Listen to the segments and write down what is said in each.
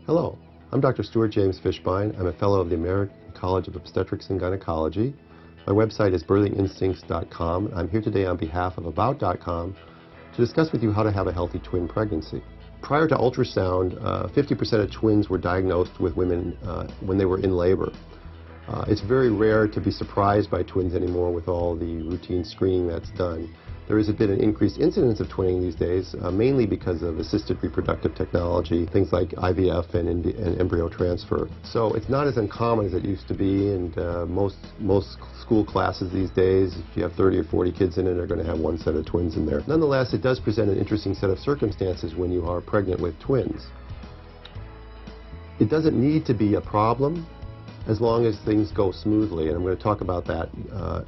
Hello, I'm Dr. Stuart James Fishbein. I'm a fellow of the American College of Obstetrics and Gynecology. My website is birthinginstincts.com. I'm here today on behalf of About.com to discuss with you how to have a healthy twin pregnancy. Prior to ultrasound, 50% of twins were diagnosed with women when they were in labor. It's very rare to be surprised by twins anymore with all the routine screening that's done. There is a bit of an increased incidence of twinning these days, mainly because of assisted reproductive technology, things like IVF and embryo transfer. So it's not as uncommon as it used to be, and most school classes these days, if you have 30 or 40 kids in it, are going to have one set of twins in there. Nonetheless, it does present an interesting set of circumstances when you are pregnant with twins. It doesn't need to be a problem as long as things go smoothly, and I'm going to talk about that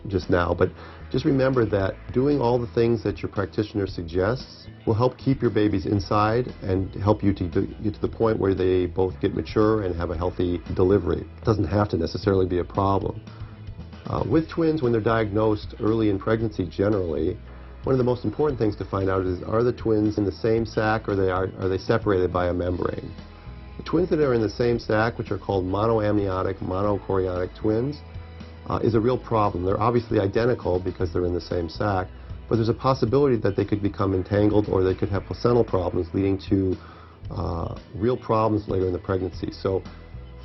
just now. But just remember that doing all the things that your practitioner suggests will help keep your babies inside and help you to get to the point where they both get mature and have a healthy delivery. It doesn't have to necessarily be a problem. With twins, when they're diagnosed early in pregnancy generally, one of the most important things to find out is, are the twins in the same sac, or are they separated by a membrane? The twins that are in the same sac, which are called monoamniotic, monochorionic twins, is a real problem. They're obviously identical because they're in the same sac, but there's a possibility that they could become entangled, or they could have placental problems leading to real problems later in the pregnancy. So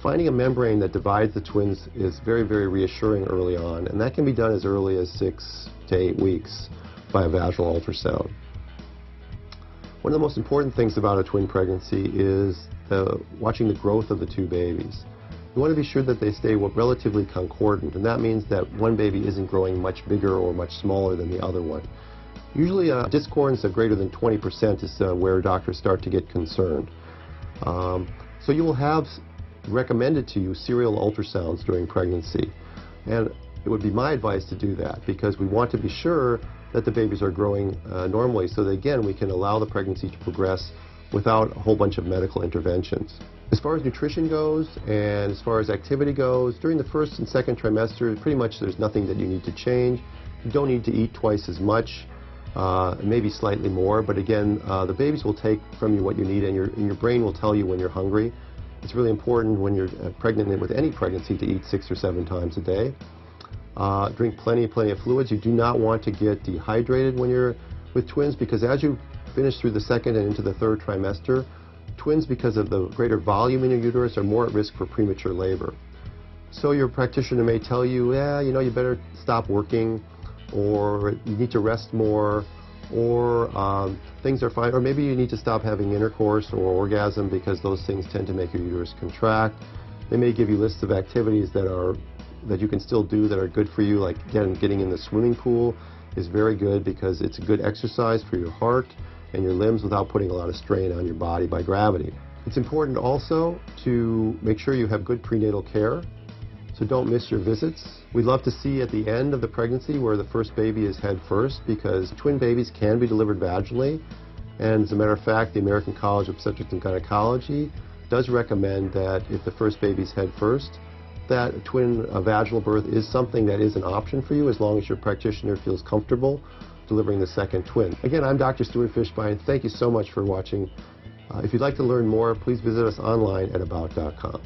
finding a membrane that divides the twins is very, very reassuring early on, and that can be done as early as 6 to 8 weeks by a vaginal ultrasound. One of the most important things about a twin pregnancy is watching the growth of the two babies. You want to be sure that they stay relatively concordant, and that means that one baby isn't growing much bigger or much smaller than the other one. Usually discordance of greater than 20% is where doctors start to get concerned. So you will have recommended to you serial ultrasounds during pregnancy, and it would be my advice to do that because we want to be sure that the babies are growing normally, so that again we can allow the pregnancy to progress without a whole bunch of medical interventions. As far as nutrition goes and as far as activity goes, during the first and second trimester, pretty much there's nothing that you need to change. You don't need to eat twice as much, maybe slightly more, but again, the babies will take from you what you need, and your brain will tell you when you're hungry. It's really important when you're pregnant and with any pregnancy to eat 6 or 7 times a day. Drink plenty of fluids. You do not want to get dehydrated when you're with twins, because as you finish through the second and into the third trimester, twins, because of the greater volume in your uterus, are more at risk for premature labor. So your practitioner may tell you, yeah, you know, you better stop working, or you need to rest more, or things are fine, or maybe you need to stop having intercourse or orgasm because those things tend to make your uterus contract. They may give you lists of activities that you can still do that are good for you, like getting in the swimming pool is very good because it's a good exercise for your heart and your limbs without putting a lot of strain on your body by gravity. It's important also to make sure you have good prenatal care, so don't miss your visits. We'd love to see at the end of the pregnancy where the first baby is head first, because twin babies can be delivered vaginally, and as a matter of fact, the American College of Obstetrics and Gynecology does recommend that if the first baby's head first, that a twin vaginal birth is something that is an option for you as long as your practitioner feels comfortable delivering the second twin. Again, I'm Dr. Stuart Fishbein. Thank you so much for watching. If you'd like to learn more, please visit us online at About.com.